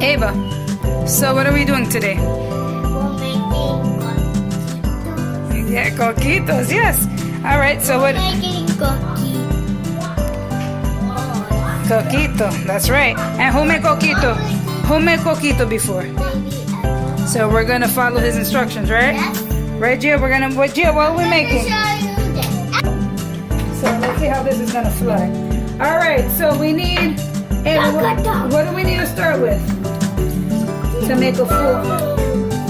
Ava, so what are we doing today? We're making coquitos. Yeah, coquitos, yes. All right, so what? We're making Coquito, that's right. And who made coquito? Who made coquito before? So we're gonna follow his instructions, right? Yes. Right, Gio? Gio, what are we making? So let's see how this is gonna fly. All right, so we need. What do we need to start with? To make a full.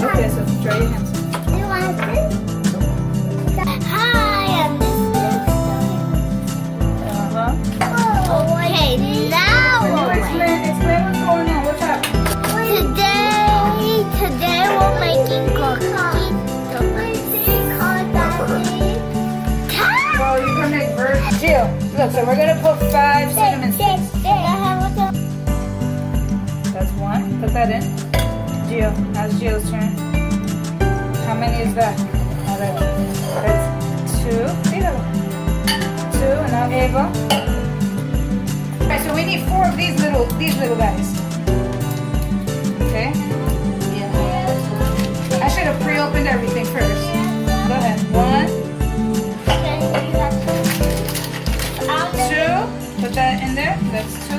Okay, so try your hands. You want this? Hi, I'm okay, now Explain what's going on. What's happening? Today we're making coquitos. Well, you can make Gio, look, so we're gonna put 5 cinnamon sticks. That's 1. Put that in. Gio, now it's Gio's turn. How many is that? Oh, that's 2. See that one? 2, and now Ava. Alright, so we need 4 of these little guys. Okay? Yeah. I should have pre-opened everything first. Go ahead. 1, 2. Put that in there. That's 2.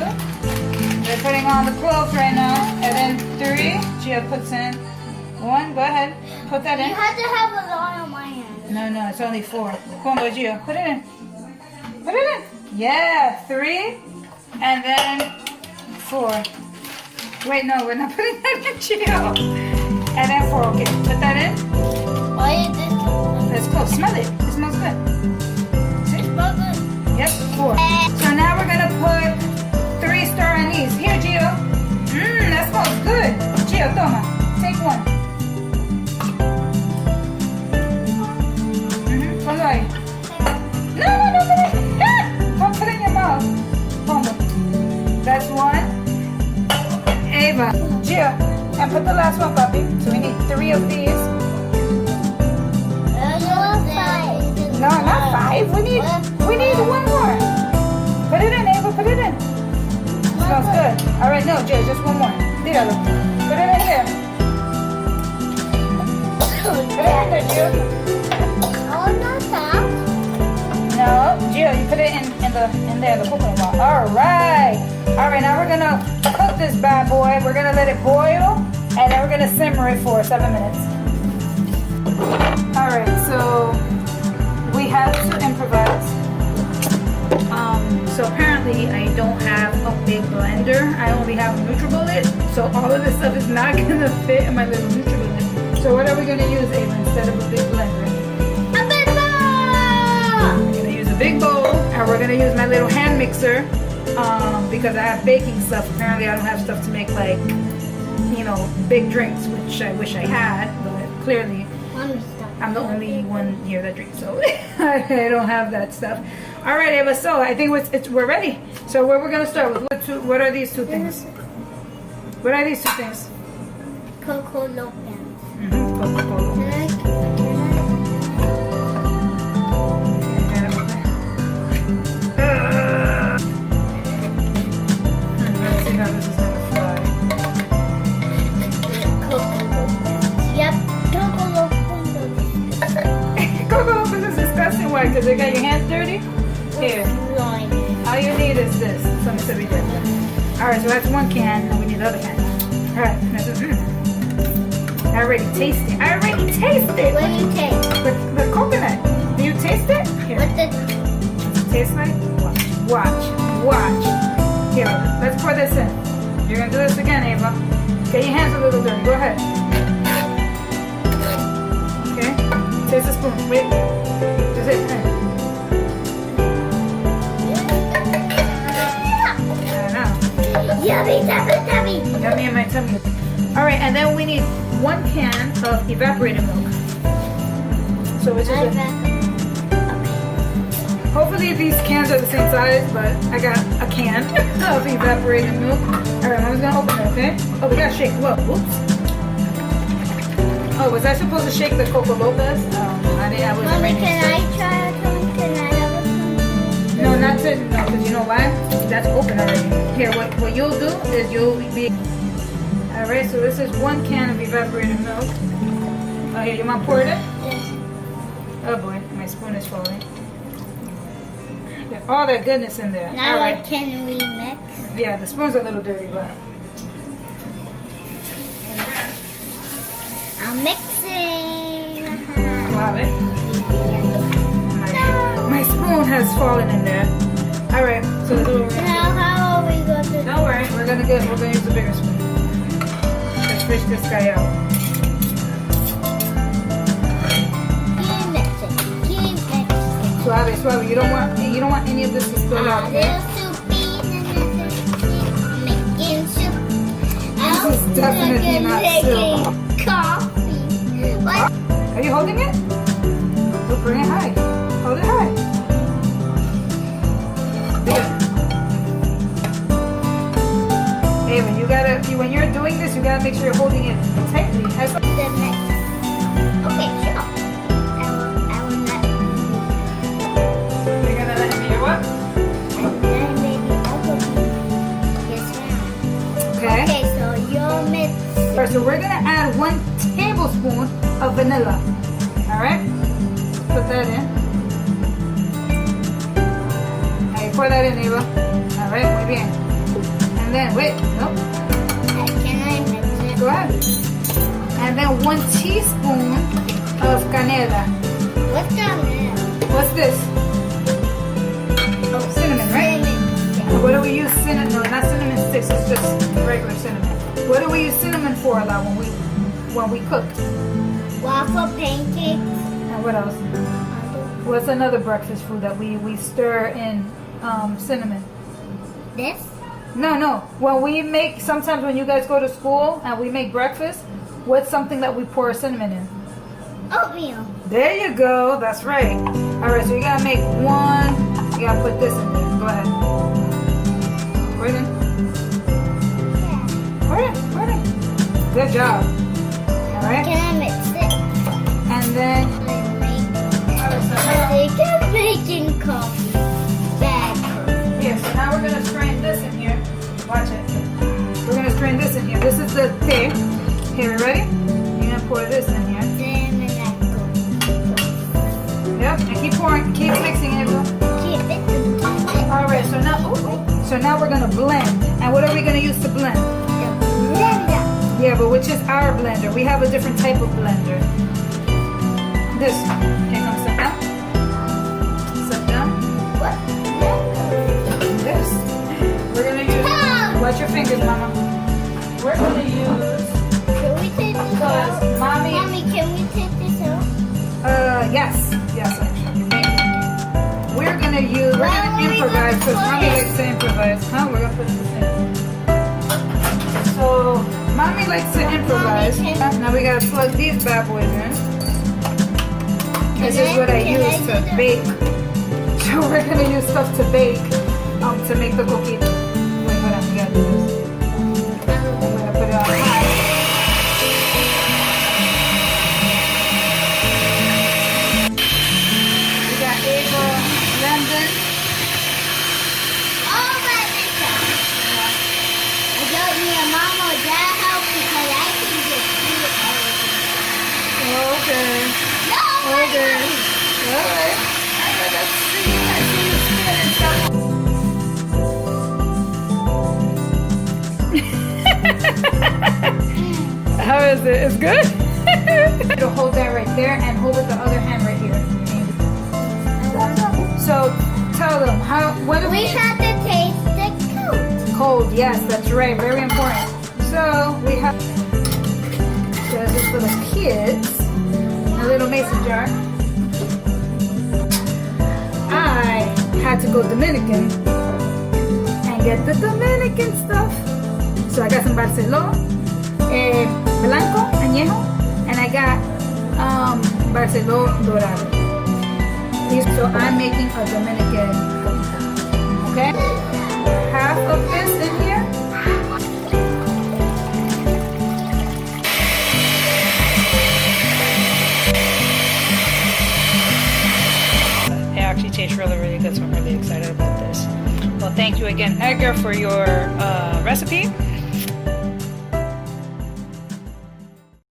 We're putting on the cloves right now. And then 3. Gia puts in 1. Go ahead. Put that in. You have to have a lot on my hand. No, it's only 4. Come on, Gia. Put it in. Put it in. Yeah. 3. And then 4. Wait, no, we're not putting that in, Gia. And then 4. Okay. Put that in. Why is this? Let's go. Smell it. It smells good. See? Yep. 4. So now we're gonna put 3 star anise. Here, Gio. That smells good. Gio, toma. Take 1. Ponlo ahí. No, put it. Don't put it in your mouth. Ponlo. That's 1. Ava. Gio. And put the last one, papi. So we need 3 of these. No, not 5. We need 1 more. Put it in, Ava. Put it in. Smells good. All right, no, Gio, just 1 more. Tíralo. Put it in here. Put it in there, Gio. No, Gio, you put it in there, the coconut water. All right, now we're gonna cook this bad boy. We're gonna let it boil, and then we're gonna simmer it for 7 minutes. All right, so we have to improvise. So apparently I don't have a big blender. I only have a NutriBullet, so all of this stuff is not gonna fit in my little NutriBullet. So what are we gonna use, Ava, instead of a big blender? A big bowl! We're gonna use a big bowl, and we're gonna use my little hand mixer because I have baking stuff. Apparently I don't have stuff to make like, big drinks, which I wish I had, but clearly I'm the only one here that drinks, so I don't have that stuff. All right, Ava, so I think we're ready. So what we're gonna start with? What are these 2 things? What are these 2 things? Coco Lopez. Coca-Cola. Let's see how this is gonna fly. Yep, Coco Lopez. Coco Lopez is disgusting. Why? Because they got your hands dirty? Here. All you need is this. Something to be different. Alright, so that's 1 can, and we need the other can. Alright, I already taste it. What do you taste? The coconut. Do you taste it? Here. What does it taste like? Watch. Here, let's pour this in. You're gonna do this again, Ava. Get your hands a little dirty. Go ahead. Okay? Taste the spoon. Wait. Just it. Yummy. Yummy in my tummy. Alright, and then we need 1 can of evaporated milk. So which is it? Hopefully these cans are the same size, but I got a can of evaporated milk. Alright, I was gonna open it, okay? Oh, we gotta shake. Whoa, oops. Oh, was I supposed to shake the Coco Lopez? I wasn't Mommy, ready. can I try some? Can I have a No, not to, no, because you know why? That's open already. Here, what you'll do is you'll be All right, so this is 1 can of evaporated milk. Oh, here, you want to pour it in? Yeah. Oh boy, my spoon is falling. There's all that goodness in there. Now All right. can we mix? Yeah, the spoon's a little dirty, but I'm mixing. wow, it. My spoon has fallen in there. All right, so this is what we're gonna Now how are we going to do. Don't worry, we're gonna use the bigger spoon. Let's fish this guy out. keep mixing? Keep mixing. Suave, suave. You don't want any of this to spill out. Okay? Little soupy, making soup. This is definitely not soup. Coffee. What? Are you holding it? Look, bring it high. Hold it high. Good. Hey, when you're doing this, you gotta make sure you're holding it tightly. The next. Okay, sure. I will not. You're gonna let me do what? Then maybe yes, ma'am. Okay. Okay, so you're mixing. Alright, so we're gonna add 1 tablespoon of vanilla. Alright? Put that in. Alright, pour that in, Eva. Alright, muy bien. And then, wait, nope. Can I mix it? Go ahead. And then 1 teaspoon of canela. What's down there? What's this? Oh, cinnamon, right? Cinnamon. What do we use cinnamon? No, not cinnamon sticks. It's just regular cinnamon. What do we use cinnamon for, Ella, when we cook? Waffle pancakes. And what else? What's another breakfast food that we stir in cinnamon? This? No. When we make, sometimes when you guys go to school and we make breakfast, what's something that we pour cinnamon in? Oatmeal. There you go. That's right. All right, so you gotta make 1. You gotta put this in there. Go ahead. Pour it in. Yeah. Pour it in. Good job. All right. Can I mix it? And then, I think I'm making coffee. Bad coffee. yeah, so now we're gonna strain this in here. Watch it. We're gonna strain this in here. This is the thing. Here, you ready? You're gonna pour this in here. Then I go. Yep, and keep pouring, keep mixing it. Keep it. All right, so now we're gonna blend. And what are we gonna use to blend? Blender. Yeah, but which is our blender? We have a different type of blender. This one. Okay, come sit down. Sit down. What? This. We're gonna use. Watch your fingers, Mama. We're gonna use. Can we take this out? Because Mommy. Mommy, can we take this out? Yes, actually. We're gonna improvise because Mommy likes to improvise. Huh? We're gonna put this in. So, Mommy likes to improvise. Now we gotta plug these bad boys in. This is what I use to bake. So we're gonna use stuff to bake, to make the coquito. Wait, hold on, we gotta do this. I'm gonna put it on high. We got Ava blended. All by myself. I don't need a mom or dad help because I can just do it all. Okay. No! Okay. Alright. Let's see. I see you spinning and stuff. How is it? It's good? You'll hold that right there and hold it the other hand right here. So tell them what do We have to taste the cold? Yes, that's right. Very important. So we have this is for the kids. A little mason jar. I had to go Dominican and get the Dominican stuff. So I got some Barceló, Blanco, Añejo, and I got Barceló Dorado. So I'm making a Dominican coquito. Okay? Half of this in here. It actually tastes really, really good, so I'm really excited about this. Well, thank you again, Edgar, for your recipe.